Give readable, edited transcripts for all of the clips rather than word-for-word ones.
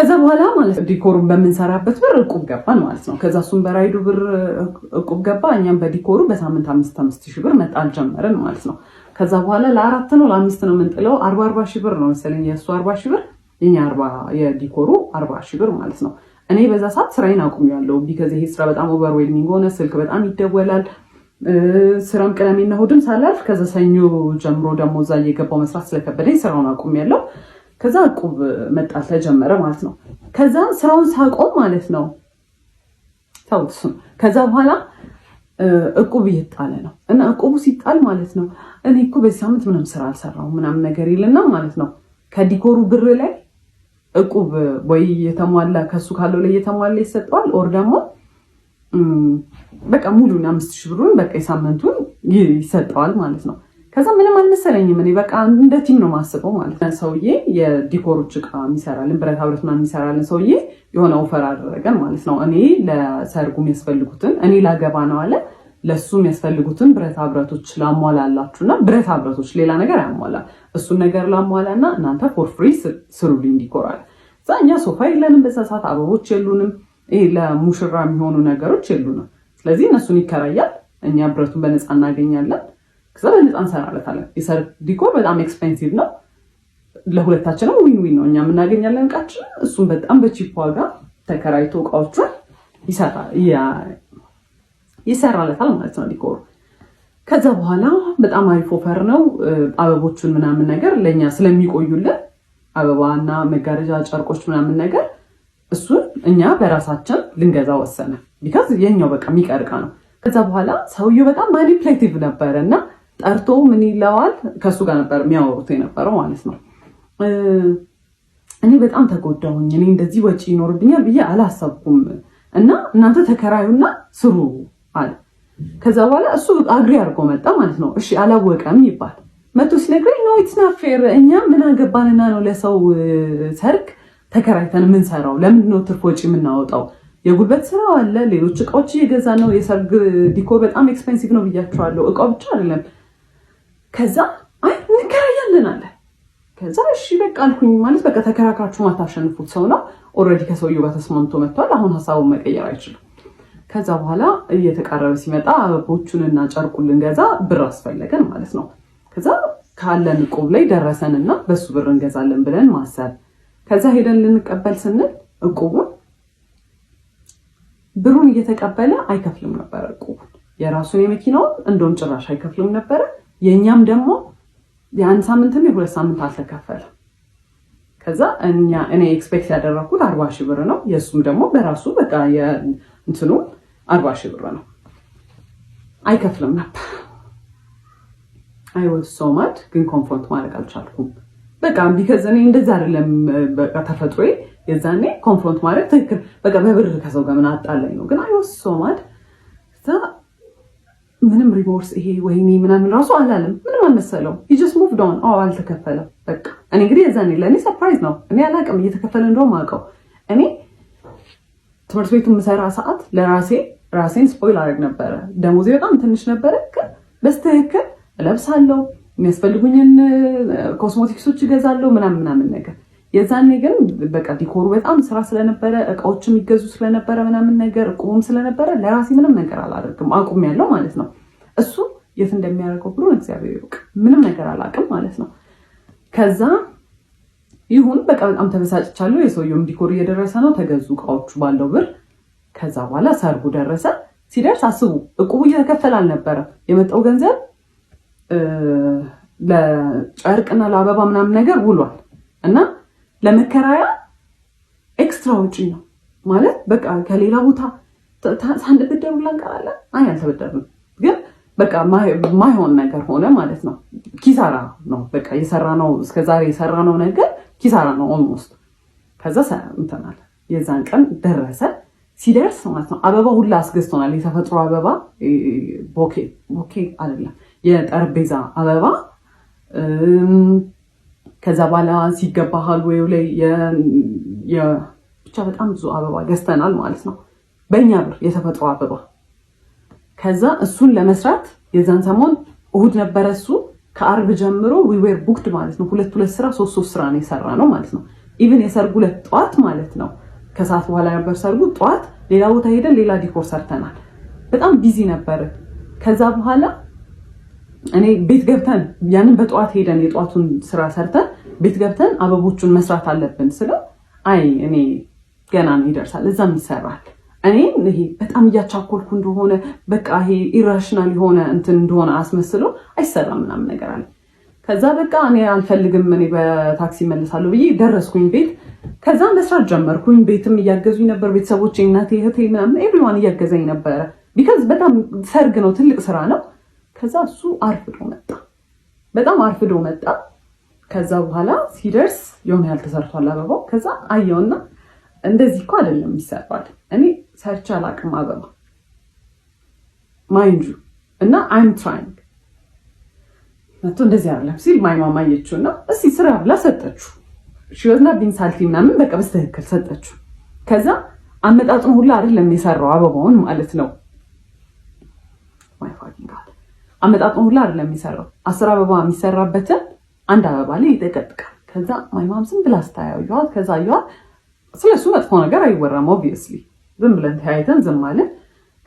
ከዛ በኋላ ማለት ዲኮሩን በመንሰራበት ብር እቁብ ገባን ማለት ነው። ከዛ እሱን በራይዱ ብር እቁብ ገባ፣ እኛም በዲኮሩ በሳምንት 5,000 ብር መጣል ጀመርን ማለት ነው። ከዛ በኋላ ለ4 ነው ለ5 ነው የምንጥለው 40,000 ብር ነው መሰለኝ የእሱ 40,000 ብር የኛ 40 የዲኮሩ 40,000 ብር ማለት ነው። እኔ በዛ ሰዓት ስራዬን አቁሜያለሁ። ቢካዝ ይሄ ስራ በጣም ኦቨርዌልሚንግ ሆነ። ስልክ በጣም ይደወላል። ስራም ቅዳሜና እሑድም ሳላልፍ ከዛ ሰኞ ጀምሮ ደግሞ እዛ እየገባው መስራት ስለከበደኝ ስራውን አቁሜያለሁ። ከዛ እቁብ መጣል ተጀመረ ማለት ነው። ከዛ ስራውን ሳቆም ማለት ነው ታውትስ ከዛ በኋላ እቁብ እየጣለ ነው እና እቁቡ ሲጣል ማለት ነው እኔ እኮ በዚህ ሳምንት ምንም ስራ አልሰራሁም ምናምን ነገር ይልና ማለት ነው ከዲኮሩ ብር ላይ እቁብ ወይ የተሟላ ከሱ ካለው ላይ የተሟላ ይሰጠዋል ኦር ደግሞ በቃ ሙሉና 5,000 ብሩን በቃ የሳምንቱን ይሰጠዋል ማለት ነው። ከዛ ምንም አልመሰለኝም። እኔ በቃ እንደ ቲም ነው ማስበው ማለት ነው። ሰውዬ የዲኮሮች እቃ የሚሰራልን ብረታ ብረት ምናምን የሚሰራልን ሰውዬ የሆነ ኦፈር አደረገን ማለት ነው። እኔ ለሰርጉ የሚያስፈልጉትን እኔ ላገባ ነው አለ ለሱ የሚያስፈልጉትን ብረታ ብረቶች ላሟላላችሁና ብረታ ብረቶች ሌላ ነገር ያሟላ እሱን ነገር ላሟላና እናንተ ፎር ፍሪ ስሩልኝ ዲኮራል። እዛ እኛ ሶፋ የለንም በዛ ሰዓት አበቦች የሉንም። ይሄ ለሙሽራ የሚሆኑ ነገሮች የሉንም። ስለዚህ እነሱን ይከራያል፣ እኛ ብረቱን በነፃ እናገኛለን። ከዛ በነፃ እንሰራለታለን። የሰርግ ዲኮር በጣም ኤክስፔንሲቭ ነው። ለሁለታችንም ዊን ዊን ነው። እኛ የምናገኛለን እቃችን፣ እሱም በጣም በቺፕ ዋጋ ተከራይቶ እቃዎቹን ይሰራለታል ማለት ነው ዲኮር። ከዛ በኋላ በጣም አሪፍ ኦፈር ነው። አበቦቹን ምናምን ነገር ለእኛ ስለሚቆዩልን አበባና መጋረጃ ጨርቆች ምናምን ነገር እሱን እኛ በራሳችን ልንገዛ ወሰነ። ቢካዝ የኛው በቃ የሚቀርቃ ነው። ከዛ በኋላ ሰውየው በጣም ማኒፕሌቲቭ ነበረ እና ጠርቶ ምን ይለዋል ከሱ ጋር ነበር የሚያወሩት የነበረው ማለት ነው። እኔ በጣም ተጎዳሁኝ፣ እኔ እንደዚህ ወጪ ይኖርብኛል ብዬ አላሰብኩም እና እናንተ ተከራዩና ስሩ አለ። ከዛ በኋላ እሱ አግሪ አድርጎ መጣ ማለት ነው። እሺ አላወቀም ይባል መቶ ሲነግረኝ ነው ኢትስ ናት ፌር። እኛ ምን አገባንና ነው ለሰው ሰርግ ተከራይተን የምንሰራው? ለምንድን ነው ትርፍ ወጪ የምናወጣው? የጉልበት ስራ አለ፣ ሌሎች እቃዎች እየገዛ ነው። የሰርግ ዲኮር በጣም ኤክስፔንሲቭ ነው ብያቸዋለሁ። እቃው ብቻ አይደለም። ከዛ አይ እንከራያለን አለ። ከዛ እሺ በቃ አልኩኝ። ማለት በቃ ተከራክራችሁ ማታሸንፉት ሰው ነው። ኦልሬዲ ከሰውየው ጋር ተስማምቶ መጥቷል። አሁን ሀሳቡን መቀየር አይችልም። ከዛ በኋላ እየተቃረበ ሲመጣ አበቦቹንና ጨርቁን ልንገዛ ብር አስፈለገን ማለት ነው። ከዛ ካለን እቁብ ላይ ደረሰንና በሱ ብር እንገዛለን ብለን ማሰብ። ከዛ ሄደን ልንቀበል ስንል እቁቡን ብሩን እየተቀበለ አይከፍልም ነበር። እቁቡን የራሱን የመኪናውን እንደውም ጭራሽ አይከፍልም ነበር። የኛም ደግሞ የአንድ ሳምንትም የ2 ሳምንት አልተከፈለም። ከዛ እኔ ኤክስፔክት ያደረኩት 40,000 ብር ነው። የሱም ደግሞ በራሱ በቃ እንትኑ 40,000 ብር ነው። አይከፍልም ነበር። አይ ዋዝ ሶ ማድ ግን ኮንፍሮንት ማድረግ አልቻልኩም። በቃ ቢካዝ እኔ እንደዛ አይደለም በቃ ተፈጥሮዬ። የዛኔ ኮንፍሮንት ማድረግ ትክክል በቃ በብር ከሰው ጋር ምን አጣላኝ ነው። ግን አይ ዋዝ ሶ ማድ ምንም ሪሞርስ ይሄ ወይኔ ምናምን ራሱ አላለም። ምንም አልመሰለው። he just moved on። አልተከፈለም በቃ። እኔ እንግዲህ የዛኔ ለእኔ ሰርፕራይዝ ነው። እኔ አላውቅም እየተከፈለ እንደውም አውቀው። እኔ ትምህርት ቤቱ የምሰራ ሰዓት ራሴን ስፖይል አደረግ ነበረ። ደሞዜ በጣም ትንሽ ነበረ፣ ግን በስተክክል እለብሳለሁ፣ የሚያስፈልጉኝን ኮስሞቲክሶች እገዛለሁ ምናምን ነገር። የዛኔ ግን በቃ ዲኮሩ በጣም ስራ ስለነበረ እቃዎች የሚገዙ ስለነበረ ምናምን ነገር እቁቡም ስለነበረ ለራሴ ምንም ነገር አላደርግም፣ አቁሜያለሁ ማለት ነው። እሱ የት እንደሚያደርገው ብሎ እግዚአብሔር ይወቅ። ምንም ነገር አላውቅም ማለት ነው። ከዛ ይሁን በቃ በጣም ተበሳጭቻለሁ። የሰውየውም ዲኮር እየደረሰ ነው፣ ተገዙ እቃዎቹ ባለው ብር። ከዛ በኋላ ሰርጉ ደረሰ። ሲደርስ አስቡ እቁቡ እየተከፈለ አልነበረም። የመጣው ገንዘብ ለጨርቅና ለአበባ ምናምን ነገር ውሏል እና ለመከራያ ኤክስትራ ወጪ ነው ማለት በቃ ከሌላ ቦታ ሳንበደር ብላ እንቀራለን። አይ አልተበደርንም፣ ግን በቃ ማይሆን ነገር ሆነ ማለት ነው። ኪሳራ ነው በቃ የሰራነው እስከዛሬ የሰራነው ነገር ኪሳራ ነው ኦልሞስት። ከዛ እንተናል የዛን ቀን ደረሰ። ሲደርስ ማለት ነው አበባ ሁላ አስገዝቶናል። የተፈጥሮ አበባ ቦኬ አይደለም የጠረጴዛ አበባ። ከዛ በኋላ ሲገባ ሃልዌው ላይ ብቻ በጣም ብዙ አበባ ገዝተናል ማለት ነው በእኛ ብር የተፈጥሮ አበባ። ከዛ እሱን ለመስራት የዛን ሰሞን እሁድ ነበረ። እሱ ከአርብ ጀምሮ ዊ ዌር ቡክድ ማለት ነው። 2 ስራ 3 ስራ ነው የሰራ ነው ማለት ነው። ኢቭን የሰርጉ ዕለት ጠዋት ማለት ነው ከሰዓት በኋላ ነበር ሰርጉ ጠዋት ሌላ ቦታ ሄደን ሌላ ዲኮር ሰርተናል በጣም ቢዚ ነበር ከዛ በኋላ እኔ ቤት ገብተን ያንን በጠዋት ሄደን የጠዋቱን ስራ ሰርተን ቤት ገብተን አበቦቹን መስራት አለብን ስለው አይ እኔ ገና ነው ይደርሳል እዛም ይሰራል እኔ ይሄ በጣም እያቻኮልኩ እንደሆነ በቃ ይሄ ኢራሽናል የሆነ እንትን እንደሆነ አስመስሎ አይሰራም ምናምን ነገር አለ ከዛ በቃ እኔ አልፈልግም እኔ በታክሲ መልሳለሁ ብዬ ደረስኩኝ ቤት ከዛ መስራት ጀመርኩኝ ቤትም እያገዙኝ ነበር ቤተሰቦቼ እናቴ እህቴ ምናምን ኤቭሪዋን እያገዘኝ ነበር ቢካዝ በጣም ሰርግ ነው ትልቅ ስራ ነው ከዛ እሱ አርፍዶ መጣ በጣም አርፍዶ መጣ ከዛ በኋላ ሲደርስ የሆነ ያህል ተሰርቷል አበባው ከዛ አየውና እንደዚህ እኮ አይደለም ይሰራል እኔ ሰርች አላቅም አበባ ማይንድ እና I'm trying መጥቶ እንደዚህ አይደለም ሲል ማይ ማማ አየችውና እስቲ ስራ ብላ ሰጠችው ሽወዝና ቢንሳልቲ ምናምን በቃ በስተክክል ሰጠችው ከዛ አመጣጡን ሁሉ አይደለም የሰራው አበባውን ማለት ነው ማይ ፋኪንግ ጋድ አመጣጡን ሁሉ አይደለም የሰራው 10 አበባ የሚሰራበት አንድ አበባ ላይ ይጠቀጥቃል ከዛ ማይ ማም ዝም ብላ ስታያዩ ከዛ ያው ስለሱ መጥፎ ነገር አይወራም obviously ዝም ብለን ተያይተን ዝም ማለት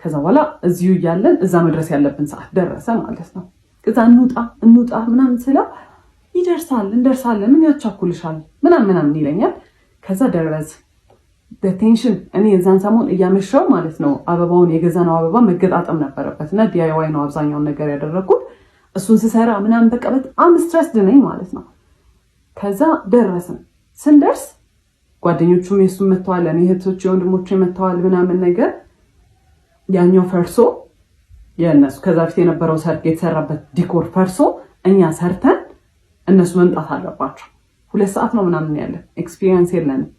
ከዛ በኋላ እዚሁ ያለን እዛ መድረስ ያለብን ሰዓት ደረሰ ማለት ነው ከዛ እንውጣ ምናምን ስለው ይደርሳል እንደርሳለን ምን ያቻኩልሻል ምናምን ይለኛል ከዛ ደረስ በቴንሽን እኔ የዛን ሰሞን እያመሸው ማለት ነው አበባውን የገዛነው አበባ መገጣጠም ነበረበትና DIY ነው አብዛኛውን ነገር ያደረኩት እሱን ስሰራ ምናምን በቃ በጣም ስትረስድ ነኝ ማለት ነው ከዛ ደረስን ስንደርስ ጓደኞቹም የሱም መተዋል እኔ እህቶቼ ወንድሞቼ መተዋል ምናምን ነገር ያኛው ፈርሶ የነሱ ከዛ ፊት የነበረው ሰርግ የተሰራበት ዲኮር ፈርሶ እኛ ሰርተን እነሱ መምጣት አለባቸው 2 ሰዓት ነው ምናምን ያለ ኤክስፒሪየንስ የለንም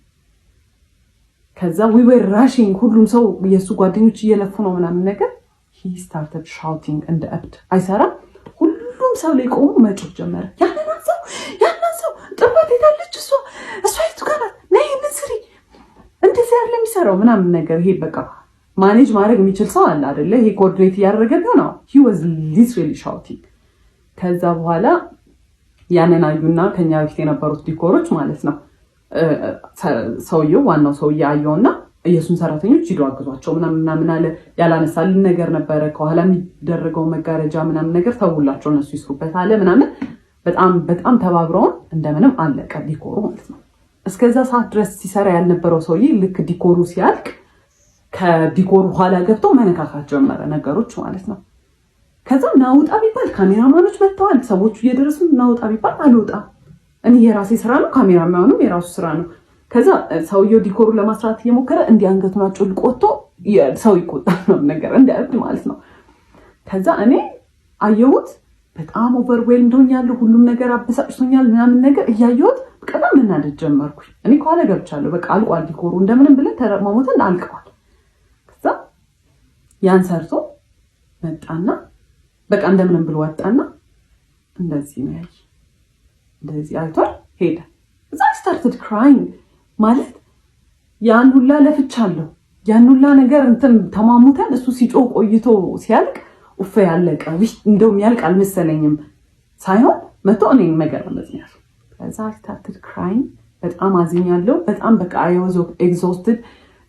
ከዛ we were rushing ሁሉም ሰው የሱ ጓደኞች እየለፉ ነው ምናምን ነገር he started shouting and up አይሰራ ሁሉም ሰው ላይ ቆሞ መጮህ ጀመረ ያንን ሰው ጥባት ሄዳለች እሷ ይቱ ጋር ነይ እንስሪ እንደዚህ ያለ የሚሰራው ምናምን ነገር ይሄ በቃ ማኔጅ ማድረግ የሚችል ሰው አለ አይደለ ይሄ ኮኦርዲኔት ያደረገው ነው he was literally shouting ከዛ በኋላ ያንን አዩና ከኛ በፊት የነበሩት ዲኮሮች ማለት ነው ሰውየው ዋናው ሰውዬ አየውና የሱን ሰራተኞች ሂዱ አግዟቸው ምናምን አለ ያላነሳልን ነገር ነበረ ከኋላ የሚደረገው መጋረጃ ምናምን ነገር ተውላቸው እነሱ ይስሩበት አለ ምናምን በጣም ተባብረውን እንደምንም አለቀ ዲኮሩ ማለት ነው እስከዛ ሰዓት ድረስ ሲሰራ ያልነበረው ሰውዬ ልክ ዲኮሩ ሲያልቅ ከዲኮሩ ኋላ ገብቶ መነካካት ጀመረ ነገሮች ማለት ነው ከዛ ናውጣ ቢባል ካሜራማኖች መጥተዋል ሰዎቹ እየደረሱ ናውጣ ቢባል አልወጣ እኔ የራሴ ስራ ነው ካሜራማኑም የራሱ ስራ ነው ከዛ ሰውየው ዲኮሩ ለማስራት እየሞከረ እንዲያንገቱን አጭልቆቶ ሰው ይቆጣል ነው ነገር እንዲያርድ ማለት ነው ከዛ እኔ አየሁት በጣም ኦቨርዌልምድ ሆኛለሁ ሁሉም ነገር አበሳጭቶኛል ምናምን ነገር እያየሁት በጣም መናደድ ጀመርኩኝ እኔ ኳላ ገብቻለሁ በቃ አልቋል ዲኮሩ እንደምንም ብለን ተረማሞተን አልቀዋል ከዛ ያን ሰርቶ መጣና በቃ እንደምንም ብሎ ወጣና እንደዚህ ነው ያይ እንደዚህ አይቷል ሄደ እዛ started crying ማለት ያን ሁላ ለፍቻለሁ ያን ሁላ ነገር እንትን ተማሙተን እሱ ሲጮህ ቆይቶ ሲያልቅ ኡፍ ያለቀ እንደውም ያልቅ አልመሰለኝም ሳይሆን መቶ እኔን መገረም ነው ከዛ started crying በጣም አዝኛለሁ በጣም በቃ I was exhausted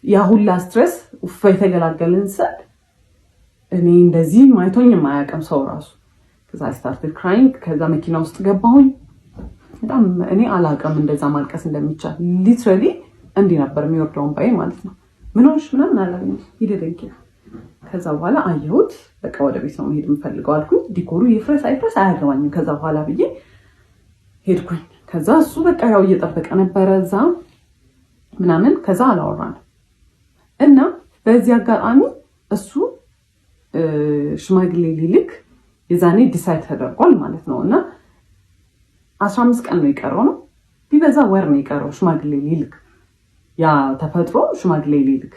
ያ ሁላ ስትሬስ ኡፍ የተገላገልን ሰዓት እኔ እንደዚህ ማይቶኝ ማያቀም ሰው ራሱ ከዛ started crying ከዛ መኪና ውስጥ ገባሁኝ በጣም እኔ አላቀም እንደዛ ማልቀስ እንደሚቻል ሊትራሊ እንዲህ ነበር የሚወርደው ባይ ማለት ነው ምንሽ ምናምን አላገኝ ይደደንኪ ከዛ በኋላ አየሁት በቃ ወደ ቤት ነው መሄድ የምፈልገው አልኩኝ ዲኮሩ ይፍረስ አይፍረስ አያገባኝም ከዛ በኋላ ብዬ ሄድኩኝ ከዛ እሱ በቃ ያው እየጠበቀ ነበር እዛ ምናምን ከዛ አላወራን እና በዚህ አጋጣሚ እሱ ሽማግሌ ሊልክ የዛኔ ዲሳይድ ተደርጓል ማለት ነውና 15 ቀን ነው የቀረው ነው ቢበዛ ወር ነው የቀረው ሽማግሌ ሊልክ ያ ተፈጥሮ ሽማግሌ ሊልክ